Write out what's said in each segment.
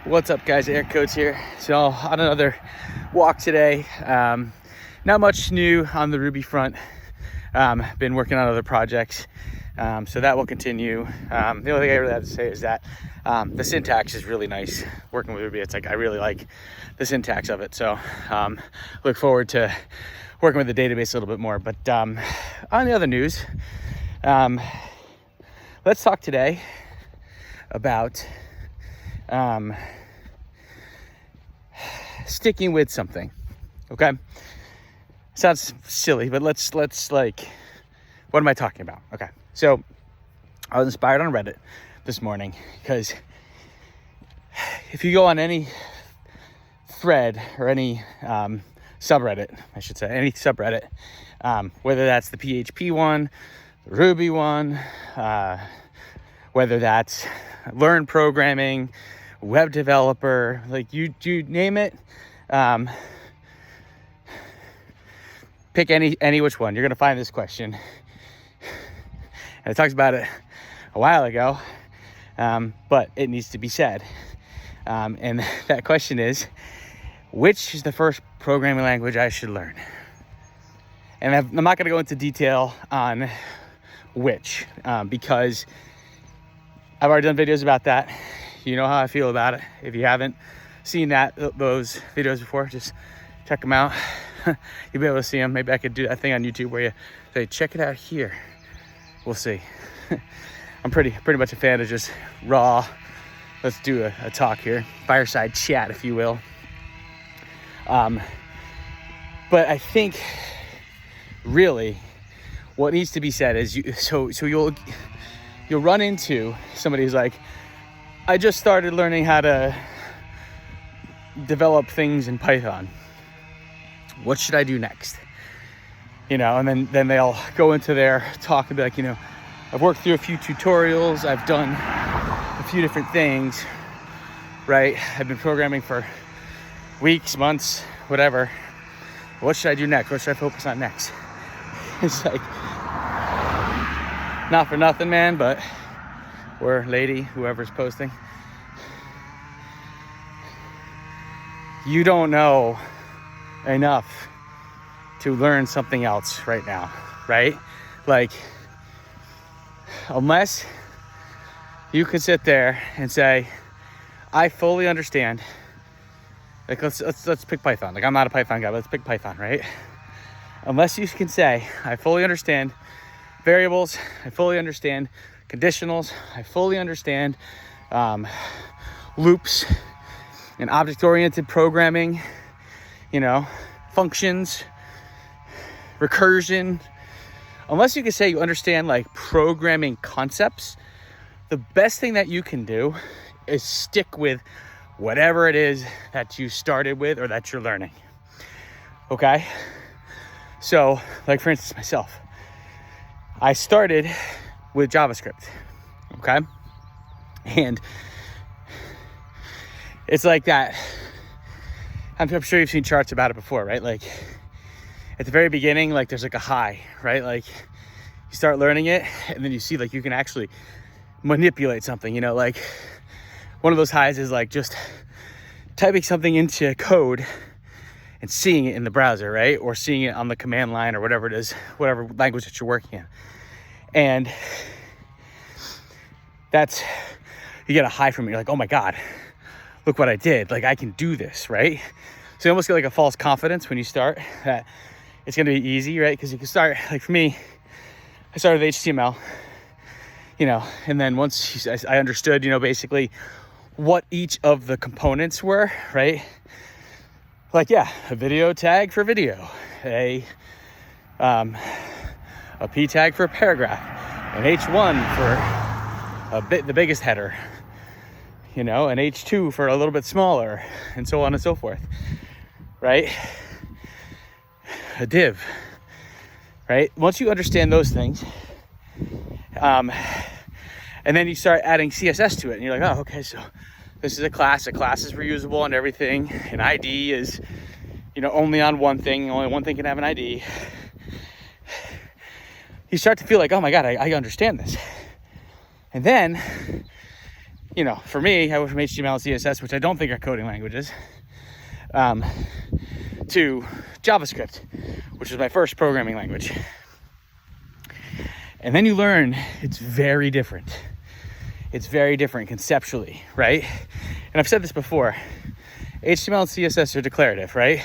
What's up, guys? Air Coats here. So on another walk today. Not much new on the Ruby front. Been working on other projects, so that will continue. The only thing I really have to say is that the syntax is really nice working with Ruby. It's like I really like the syntax of it, so look forward to working with the database a little bit more. But on the other news, let's talk today about sticking with something. Okay, sounds silly, but let's like, what am I talking about? Okay, so I was inspired on Reddit this morning because if you go on any thread or any subreddit, I should say, any subreddit, whether that's the PHP one, the Ruby one, whether that's learn programming, web developer, like you name it, pick any which one, you're gonna find this question. And it talks about it a while ago, but it needs to be said. And that question is, which is the first programming language I should learn? And I'm not gonna go into detail on which, because I've already done videos about that. You know how I feel about it. If you haven't seen those videos before, just check them out. You'll be able to see them. Maybe I could do that thing on YouTube where you say, check it out here. We'll see. I'm pretty much a fan of just raw. Let's do a talk here, fireside chat, if you will. But I think really what needs to be said is you'll run into somebody who's like, I just started learning how to develop things in Python. What should I do next? You know, and then they'll go into their talk and be like, you know, I've worked through a few tutorials, I've done a few different things, right? I've been programming for weeks, months, whatever. What should I do next? What should I focus on next? It's like, not for nothing, man, but or lady, whoever's posting, you don't know enough to learn something else right now, right? Like, unless you can sit there and say, I fully understand, like let's pick Python. Like, I'm not a Python guy, but let's pick Python, right? Unless you can say, I fully understand variables, I fully understand conditionals, I fully understand loops and object-oriented programming, you know, functions, recursion. Unless you can say you understand like programming concepts, the best thing that you can do is stick with whatever it is that you started with or that you're learning. Okay? So, like for instance, myself, I started with JavaScript, okay? And it's like that. I'm sure you've seen charts about it before, right? Like at the very beginning, like there's like a high, right? Like you start learning it and then you see like you can actually manipulate something, you know, like one of those highs is like just typing something into code and seeing it in the browser, right? Or seeing it on the command line or whatever it is, whatever language that you're working in. And that's, you get a high from it. You're like, oh my God, look what I did. Like I can do this, right? So you almost get like a false confidence when you start that it's going to be easy, right? Because you can start, like for me, I started with HTML, you know, and then once I understood, you know, basically what each of the components were, right? Like, yeah, a video tag for video, a P tag for a paragraph, an H1 for the biggest header, you know, an H2 for a little bit smaller, and so on and so forth, right? A div, right? Once you understand those things, and then you start adding CSS to it, and you're like, oh, okay, so this is a class is reusable and everything, an ID is, you know, only on one thing, only one thing can have an ID. You start to feel like, oh my God, I understand this. And then you know, for me, I went from HTML and CSS, which I don't think are coding languages, to JavaScript, which was my first programming language. And then you learn it's very different. It's very different conceptually, right? And I've said this before, HTML and CSS are declarative, right?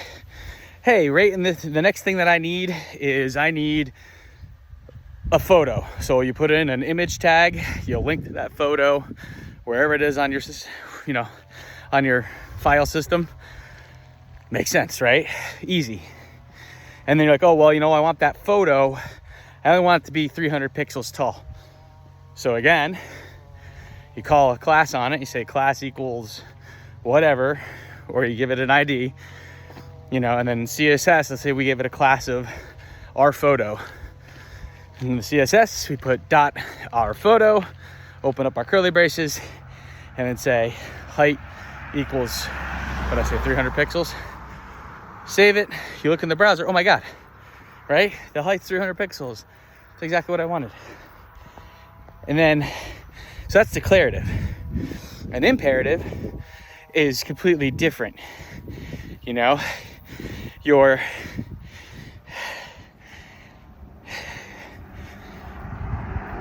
Hey, right in the next thing that I need a photo. So you put in an image tag, you'll link to that photo wherever it is on your, you know, on your file system. Makes sense, right? Easy. And then you're like, oh, well, you know, I want that photo. I only want it to be 300 pixels tall. So again, you call a class on it. You say class equals whatever, or you give it an ID, you know, and then CSS, let's say we give it a class of our photo. In the CSS, we put dot our photo, open up our curly braces, and then say height equals, what did I say, 300 pixels. Save it. You look in the browser. Oh my God, right? The height's 300 pixels. That's exactly what I wanted. And then, so that's declarative. An imperative is completely different. You know, your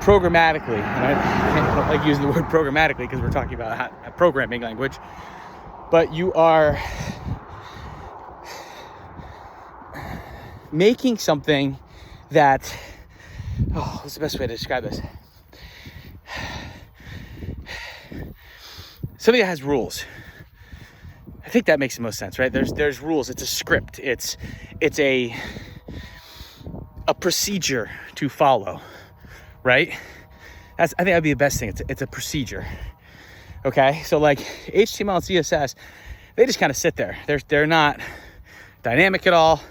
programmatically, and I don't like using the word programmatically because we're talking about a programming language, but you are making something that, oh, what's the best way to describe this? Something that has rules. I think that makes the most sense, right? There's rules. It's a script. It's a procedure to follow, right? I think that'd be the best thing. It's a procedure. Okay, so like HTML and CSS, they just kind of sit there. They're not dynamic at all.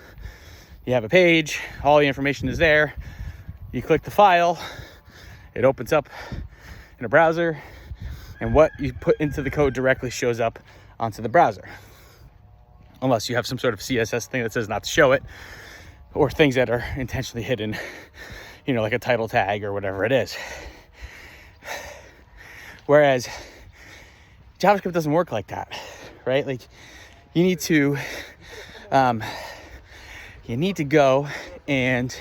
You have a page, all the information is there. You click the file, it opens up in a browser, and what you put into the code directly shows up onto the browser. Unless you have some sort of CSS thing that says not to show it, or things that are intentionally hidden, you know, like a title tag or whatever it is. Whereas JavaScript doesn't work like that, right? Like you need to go and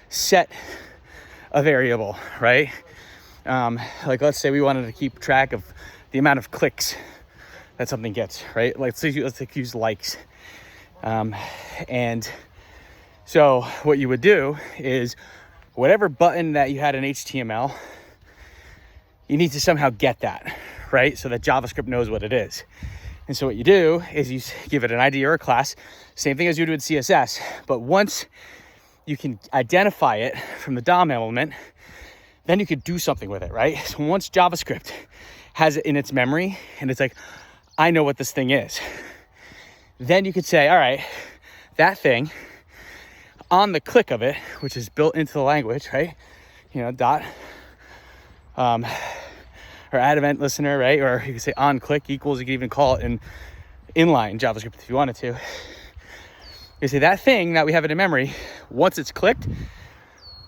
set a variable, right? Like let's say we wanted to keep track of the amount of clicks that something gets, right? Like let's use likes. And so what you would do is whatever button that you had in HTML, you need to somehow get that, right? So that JavaScript knows what it is. And so what you do is you give it an ID or a class, same thing as you do with CSS. But once you can identify it from the DOM element, then you could do something with it, right? So once JavaScript has it in its memory and it's like, I know what this thing is, then you could say, all right, that thing on the click of it, which is built into the language, right? You know, dot, or add event listener, right? Or you can say on click equals, you can even call it an inline JavaScript if you wanted to. You say that thing that we have in memory, once it's clicked,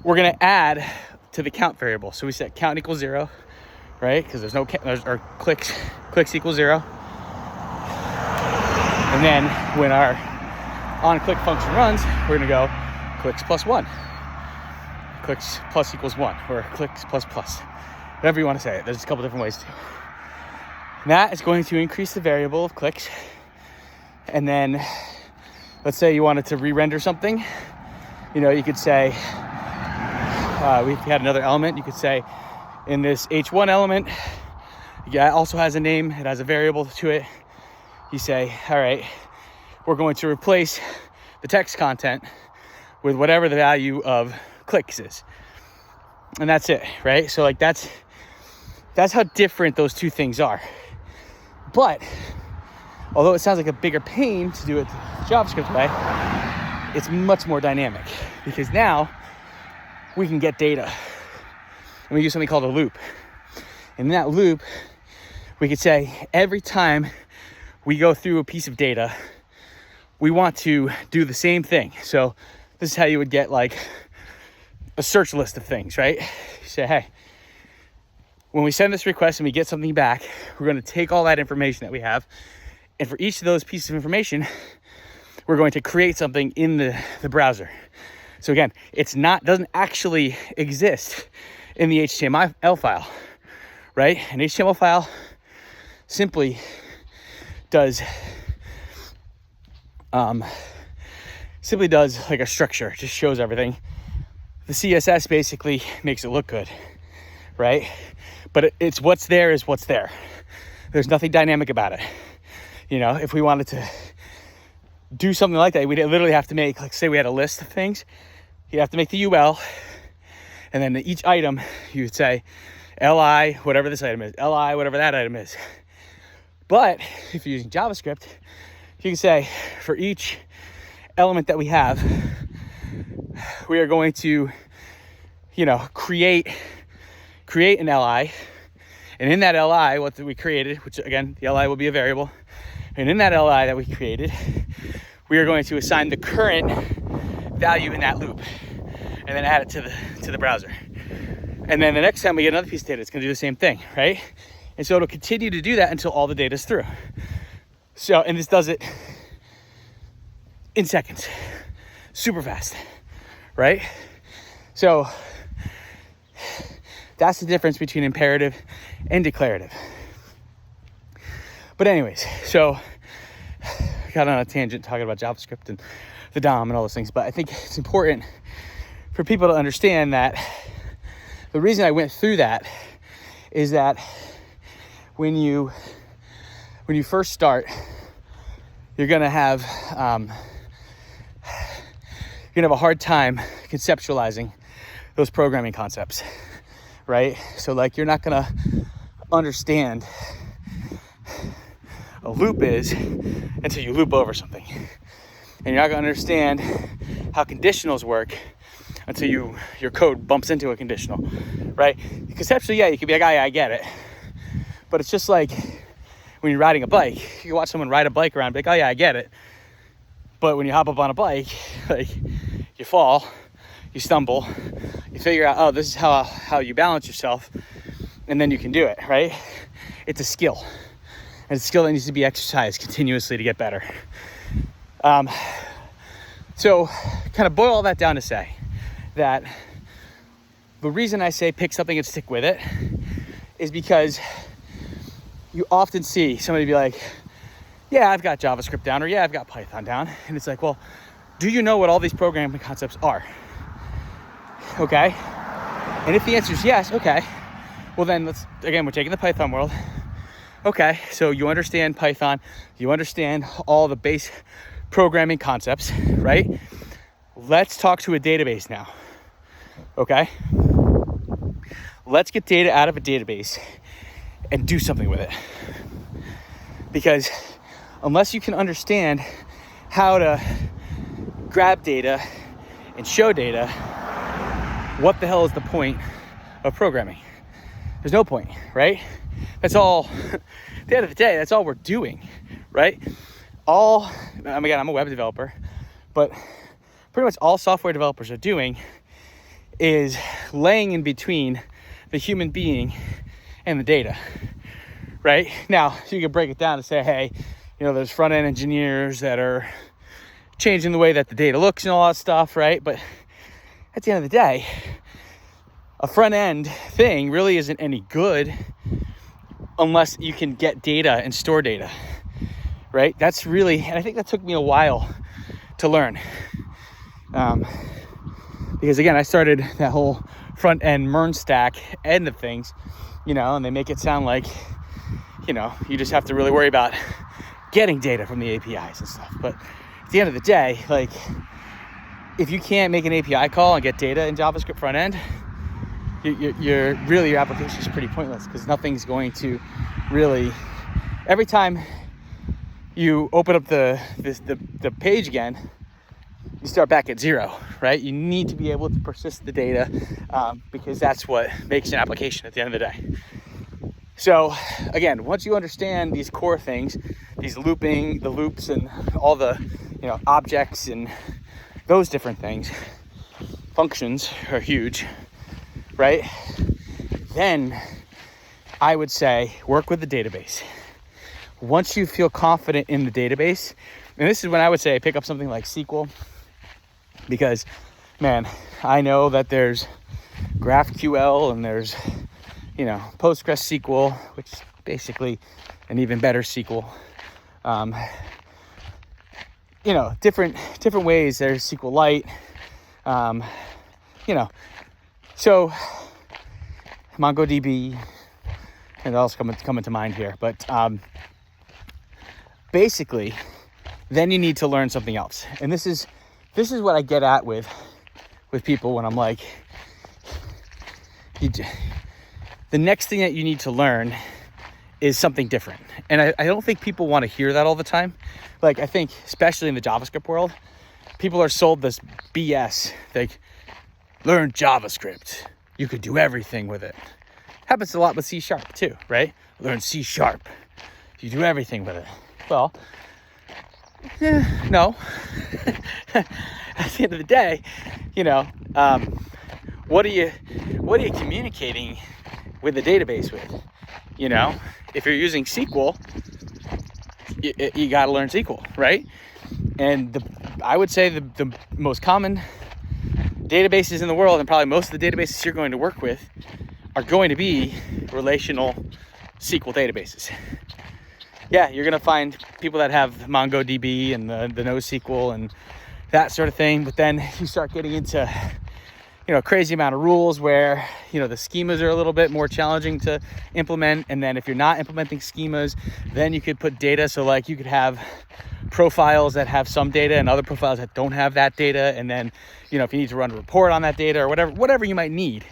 we're gonna add to the count variable. So we set count equals 0, right? Because there's no or clicks equals 0. And then when our on click function runs, we're gonna go clicks plus 1. Clicks plus equals 1, or clicks plus plus. Whatever you want to say it. There's a couple different ways to. And that is going to increase the variable of clicks. And then let's say you wanted to re-render something. You know, you could say, we had another element. You could say in this H1 element, it also has a name. It has a variable to it. You say, all right, we're going to replace the text content with whatever the value of clicks is. And that's it, right? So like that's how different those two things are. But although it sounds like a bigger pain to do it the JavaScript way, it's much more dynamic because now we can get data and we use something called a loop. And in that loop, we could say every time we go through a piece of data, we want to do the same thing. So this is how you would get like a search list of things, right? You say, hey, when we send this request and we get something back, we're going to take all that information that we have, and for each of those pieces of information, we're going to create something in the browser. So again, doesn't actually exist in the HTML file, right? An HTML file simply does like a structure, just shows everything. The CSS basically makes it look good, right? But it's what's there is what's there. There's nothing dynamic about it. You know, if we wanted to do something like that, we'd literally have to make, like, say we had a list of things, you'd have to make the UL, and then each item you would say LI, whatever this item is, LI, whatever that item is. But if you're using JavaScript, you can say for each element that we have, we are going to, you know, create an LI, and in that LI, what we created, which again, the LI will be a variable, and in that LI that we created, we are going to assign the current value in that loop, and then add it to the browser. And then the next time we get another piece of data, it's going to do the same thing, right? And so it'll continue to do that until all the data is through. So, and this does it in seconds, super fast, right? So that's the difference between imperative and declarative. But anyways, so I got on a tangent talking about JavaScript and the DOM and all those things, but I think it's important for people to understand that the reason I went through that is that when you first start, you're gonna have a hard time conceptualizing those programming concepts, right? So like, you're not gonna understand a loop is until you loop over something, and you're not gonna understand how conditionals work until your code bumps into a conditional, right? Conceptually, yeah, you could be like, oh, yeah, I get it. But it's just like when you're riding a bike, you watch someone ride a bike around, be like, oh yeah, I get it. But when you hop up on a bike, like, you fall, you stumble, you figure out, oh, this is how you balance yourself, and then you can do it, right? It's a skill. And it's a skill that needs to be exercised continuously to get better. So kind of boil all that down to say that the reason I say pick something and stick with it is because you often see somebody be like, yeah, I've got JavaScript down, or yeah, I've got Python down. And it's like, well, do you know what all these programming concepts are? Okay. And if the answer is yes, okay, well then we're taking the Python world. Okay, so you understand Python, you understand all the base programming concepts, right? Let's talk to a database now, okay? Let's get data out of a database and do something with it. Because unless you can understand how to grab data and show data, what the hell is the point of programming? There's no point, right? That's all, at the end of the day, that's all we're doing, right? Again, I'm a web developer, but pretty much all software developers are doing is laying in between the human being and the data, right? Now, so you can break it down and say, hey, there's front-end engineers that are changing the way that the data looks and all that stuff, right? But at the end of the day, a front-end thing really isn't any good unless you can get data and store data, right? That's really, and I think that took me a while to learn. Because again, I started that whole front-end MERN stack end of things, and they make it sound like, you just have to really worry about getting data from the APIs and stuff. But at the end of the day, like, if you can't make an API call and get data in JavaScript front end, your application is pretty pointless, because nothing's going to really, every time you open up the page again, you start back at zero, right? You need to be able to persist the data, because that's what makes an application at the end of the day. So again, once you understand these core things, these looping, the loops, and all the objects and those different things, functions are huge, right? Then I would say work with the database. Once you feel confident in the database, and this is when I would say pick up something like SQL, because, man, I know that there's GraphQL and there's, PostgreSQL, which is basically an even better SQL. Different ways. There's SQLite, so MongoDB, and else coming to mind here. But basically, then you need to learn something else. And this is what I get at with people when I'm like, the next thing that you need to learn is something different. And I don't think people want to hear that all the time. Like, I think, especially in the JavaScript world, people are sold this BS. Like, learn JavaScript. You could do everything with it. Happens a lot with C# too, right? Learn C#. You do everything with it. Well, no. At the end of the day, what are you communicating with the database with? If you're using SQL, you got to learn SQL, right? And I would say the most common databases in the world, and probably most of the databases you're going to work with, are going to be relational SQL databases. Yeah, you're going to find people that have MongoDB and the NoSQL and that sort of thing, but then you start getting into a crazy amount of rules where the schemas are a little bit more challenging to implement. And then if you're not implementing schemas, then you could put data. So like you could have profiles that have some data and other profiles that don't have that data. And then if you need to run a report on that data or whatever you might need,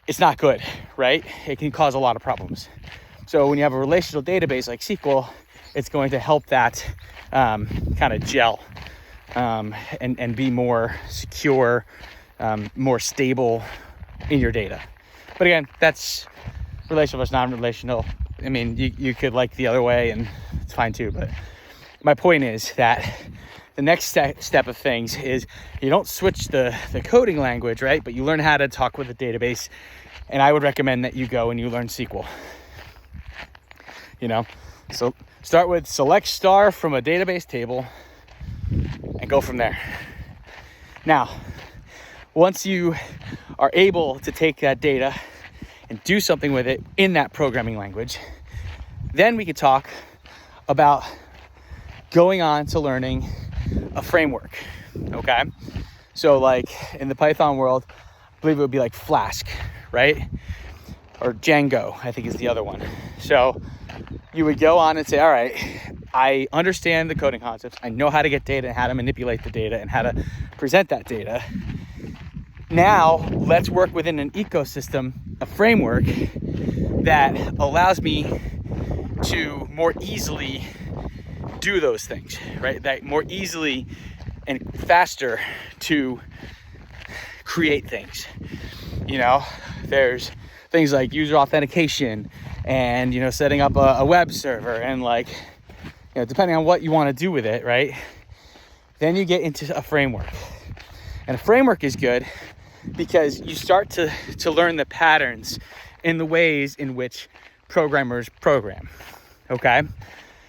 it's not good, right? It can cause a lot of problems. So when you have a relational database like SQL, it's going to help that kind of gel and be more secure, more stable in your data. But again, that's relational versus non-relational. I mean, you could like the other way and it's fine too. But my point is that the next step of things is you don't switch the coding language, right? But you learn how to talk with the database. And I would recommend that you go and you learn SQL. So start with select star from a database table and go from there. Now, once you are able to take that data and do something with it in that programming language, then we could talk about going on to learning a framework, okay? So like in the Python world, I believe it would be like Flask, right? Or Django, I think is the other one. So you would go on and say, all right, I understand the coding concepts. I know how to get data and how to manipulate the data and how to present that data. Now let's work within an ecosystem, a framework that allows me to more easily do those things, right? That more easily and faster to create things. There's things like user authentication and, setting up a web server and depending on what you want to do with it, right? Then you get into a framework. And a framework is good because you start to learn the patterns in the ways in which programmers program, okay?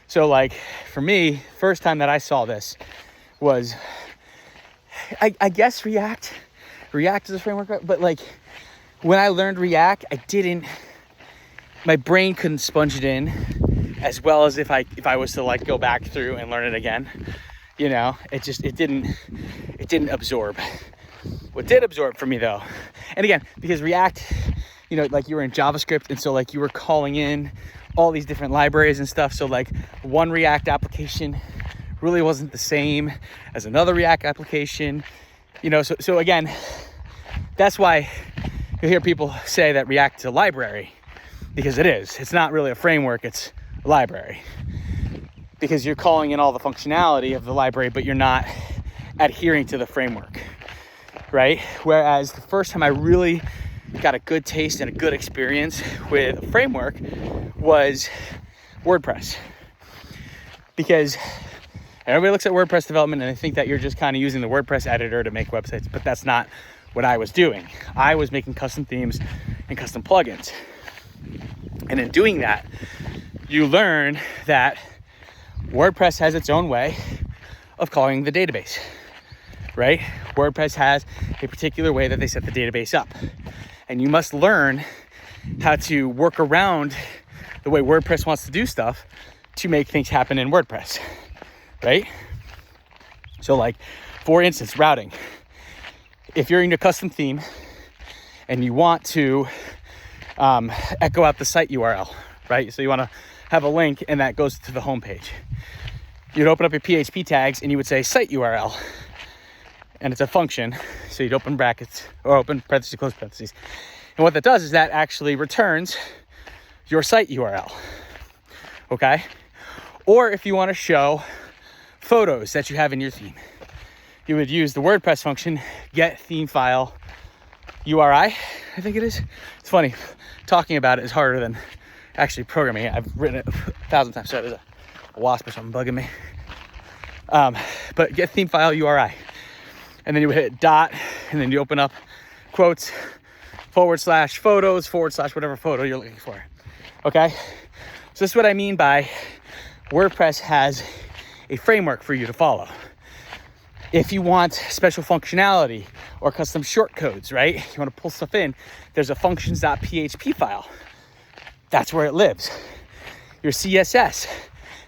So for me, first time that I saw this was, I guess React is a framework, but when I learned React, my brain couldn't sponge it in as well as if I was to go back through and learn it again. It didn't absorb. What did absorb for me though, and again, because React, you were in JavaScript, and so you were calling in all these different libraries and stuff. So one React application really wasn't the same as another React application, so again, that's why you'll hear people say that React is a library, because it is. It's not really a framework, it's a library, because you're calling in all the functionality of the library, but you're not adhering to the framework, right? Whereas the first time I really got a good taste and a good experience with a framework was WordPress, because everybody looks at WordPress development and they think that you're just kind of using the WordPress editor to make websites, but that's not what I was doing. I was making custom themes and custom plugins. And in doing that, you learn that WordPress has its own way of calling the database, right? WordPress has a particular way that they set the database up. And you must learn how to work around the way WordPress wants to do stuff to make things happen in WordPress, right? So like, for instance, routing. If you're in a custom theme and you want to echo out the site URL, right? So you want to have a link and that goes to the homepage. You'd open up your PHP tags and you would say site URL, and it's a function. So you'd open brackets or open parentheses, close parentheses. And what that does is that actually returns your site URL, okay? Or if you want to show photos that you have in your theme, you would use the WordPress function, get theme file URI, I think it is. It's funny, talking about it is harder than actually programming it. I've written it 1,000 times. Sorry, there's a wasp or something bugging me. But get theme file URI. And then you would hit dot, and then you open up quotes, /photos, / whatever photo you're looking for. Okay? So this is what I mean by WordPress has a framework for you to follow. If you want special functionality or custom shortcodes, right? You want to pull stuff in, there's a functions.php file. That's where it lives. Your CSS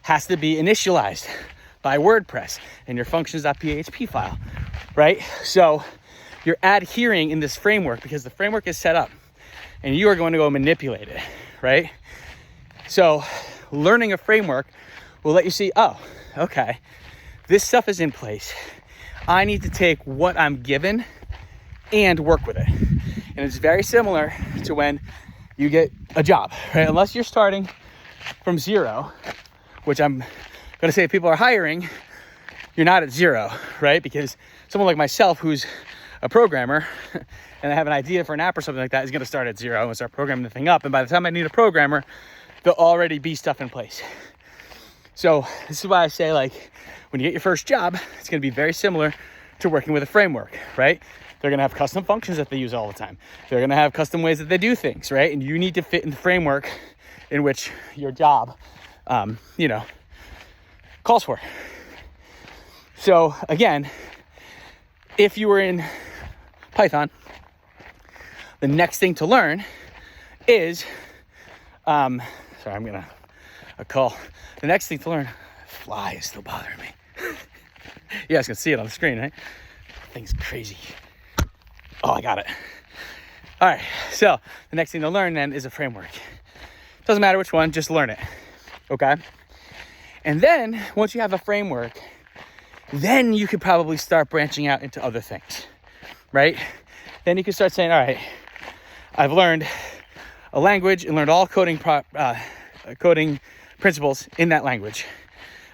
has to be initialized by WordPress in your functions.php file, right? So you're adhering in this framework because the framework is set up and you are going to go manipulate it, right? So learning a framework will let you see, oh, okay, this stuff is in place. I need to take what I'm given and work with it. And it's very similar to when you get a job, right? Unless you're starting from zero, which I'm going to say if people are hiring, you're not at zero, right? Because someone like myself who's a programmer and I have an idea for an app or something like that is going to start at zero and start programming the thing up. And by the time I need a programmer, there'll already be stuff in place. So this is why I say, like, when you get your first job, it's going to be very similar to working with a framework, right? They're going to have custom functions that they use all the time. They're going to have custom ways that they do things, right? And you need to fit in the framework in which your job, calls for. So again, if you were in Python, the next thing to learn is, The next thing to learn, fly is still bothering me. You guys can see it on the screen, right? Thing's crazy. Oh, I got it. All right, so the next thing to learn then is a framework. Doesn't matter which one, just learn it, okay? And then once you have a framework, then you could probably start branching out into other things, right? Then you can start saying, all right, I've learned a language and learned all coding principles in that language.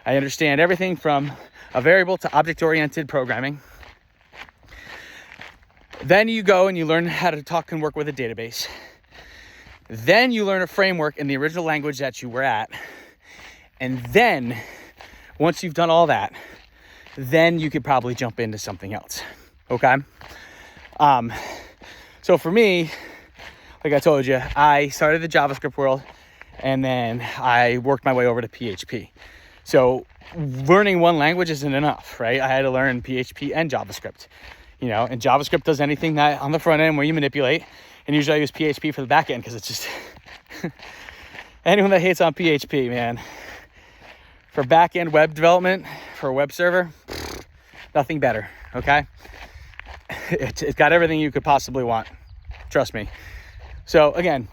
I understand everything from a variable to object-oriented programming. Then you go and you learn how to talk and work with a database. Then you learn a framework in the original language that you were at. And then, once you've done all that, then you could probably jump into something else, okay? So for me, like I told you, I started the JavaScript world and then I worked my way over to PHP. So learning one language isn't enough, right? I had to learn PHP and JavaScript, and JavaScript does anything that on the front end where you manipulate, and usually I use PHP for the back end because it's just, anyone that hates on PHP, man, for back end web development, for a web server, nothing better, okay? It's got everything you could possibly want, trust me. So again,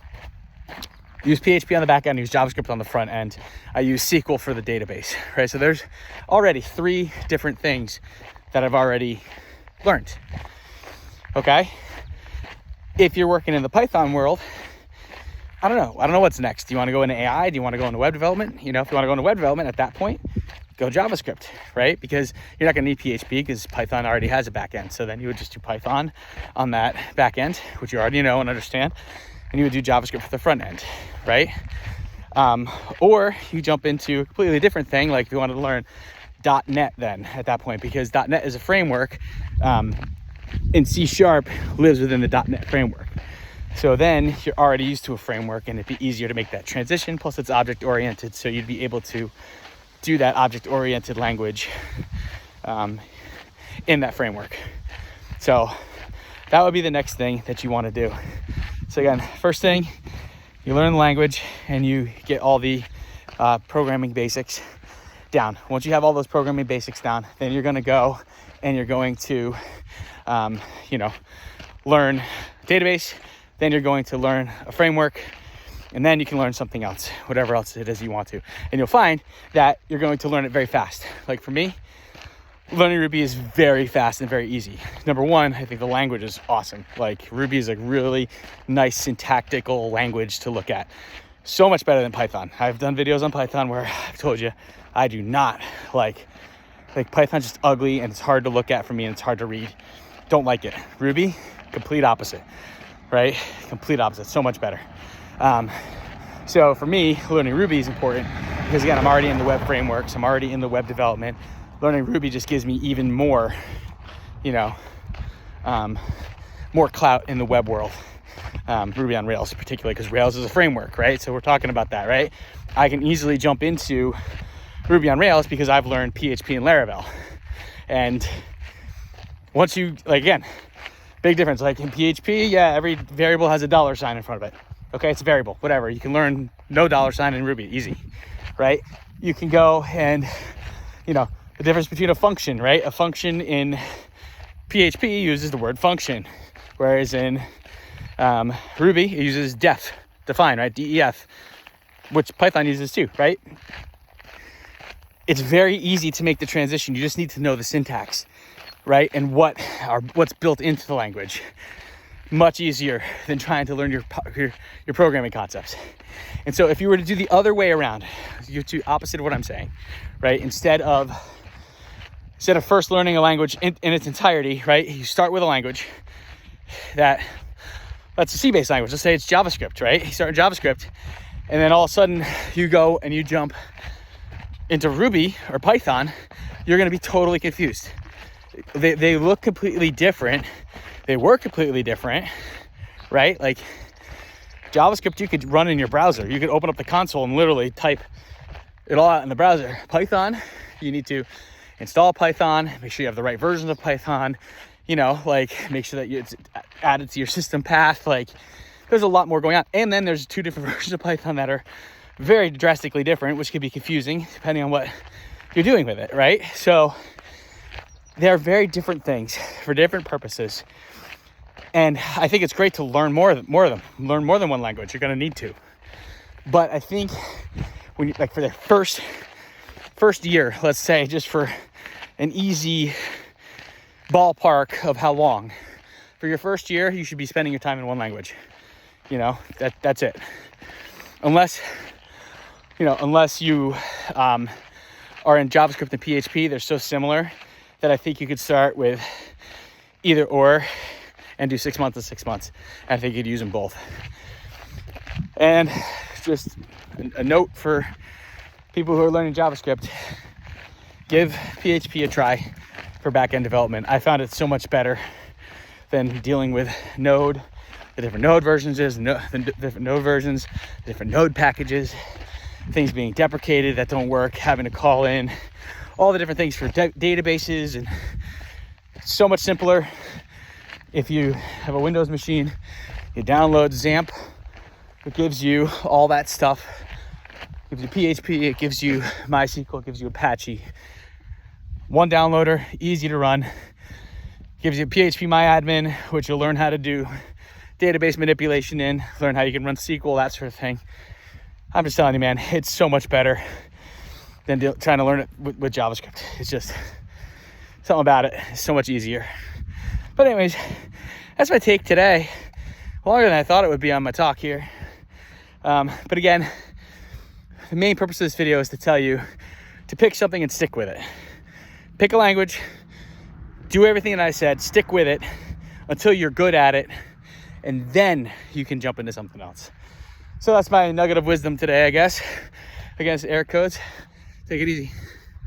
use PHP on the back end, use JavaScript on the front end. I use SQL for the database, right? So there's already 3 different things that I've already learned, okay? If you're working in the Python world, I don't know what's next. Do you want to go into AI? Do you want to go into web development? If you want to go into web development at that point, go JavaScript, right? Because you're not going to need PHP because Python already has a back end. So then you would just do Python on that back end, which you already know and understand. And you would do JavaScript for the front end, right? Or you jump into a completely different thing, like if you wanted to learn .NET then at that point, because .NET is a framework, and C# lives within the .NET framework. So then you're already used to a framework, and it'd be easier to make that transition. Plus it's object oriented, so you'd be able to do that object oriented language in that framework. So that would be the next thing that you want to do. So again, first thing, you learn the language and you get all the programming basics down. Once you have all those programming basics down, then you're going to go and you're going to learn database. Then you're going to learn a framework, and then you can learn something else, whatever else it is you want to. And you'll find that you're going to learn it very fast. Like for me, learning Ruby is very fast and very easy. Number one, I think the language is awesome. Like Ruby is a really nice syntactical language to look at. So much better than Python. I've done videos on Python where I've told you I do not like Python's just ugly and it's hard to look at for me and it's hard to read. Don't like it. Ruby, complete opposite, right? Complete opposite, so much better. So for me, learning Ruby is important because again, I'm already in the web frameworks. I'm already in the web development. Learning Ruby just gives me even more, more clout in the web world. Ruby on Rails particularly, because Rails is a framework, right? So we're talking about that, right? I can easily jump into Ruby on Rails because I've learned PHP and Laravel. And once you, again, big difference. Like in PHP, yeah, every variable has a $sign in front of it. Okay, it's a variable, whatever. You can learn no $sign in Ruby, easy, right? You can go and, the difference between a function, right? A function in PHP uses the word function, whereas in Ruby, it uses define, right? DEF, which Python uses too, right? It's very easy to make the transition. You just need to know the syntax, right? And what's built into the language. Much easier than trying to learn your programming concepts. And so if you were to do the other way around, you do opposite of what I'm saying, right? Instead of first learning a language in its entirety, right? You start with a language that's a C-based language. Let's say it's JavaScript, right? You start in JavaScript, and then all of a sudden you go and you jump into Ruby or Python. You're going to be totally confused. They look completely different. They work completely different, right? Like JavaScript, you could run in your browser. You could open up the console and literally type it all out in the browser. Python, you need to install Python, make sure you have the right versions of Python, make sure that it's added to your system path. Like there's a lot more going on. And then there's 2 different versions of Python that are very drastically different, which could be confusing depending on what you're doing with it, right? So they're very different things for different purposes. And I think it's great to learn more of them, learn more than one language. You're going to need to. But I think when you, for the first year, let's say, just for an easy ballpark of how long, for your first year, you should be spending your time in one language. That's it. Unless you are in JavaScript and PHP, they're so similar that I think you could start with either or and do 6 months to 6 months. I think you'd use them both. And just a note for people who are learning JavaScript, give PHP a try for back-end development. I found it so much better than dealing with Node, the different Node versions, the different Node packages, things being deprecated that don't work, having to call in, all the different things for databases. And it's so much simpler if you have a Windows machine. You download XAMPP. It gives you all that stuff. It gives you PHP, it gives you MySQL, it gives you Apache. One downloader, easy to run. Gives you PHPMyAdmin, which you'll learn how to do database manipulation in, learn how you can run SQL, that sort of thing. I'm just telling you, man, it's so much better than trying to learn it with JavaScript. It's just something about it. It's so much easier. But anyways, that's my take today. Longer than I thought it would be on my talk here. But again, the main purpose of this video is to tell you to pick something and stick with it. Pick a language, do everything that I said, stick with it until you're good at it, and then you can jump into something else. So that's my nugget of wisdom today, I guess, against air codes. Take it easy.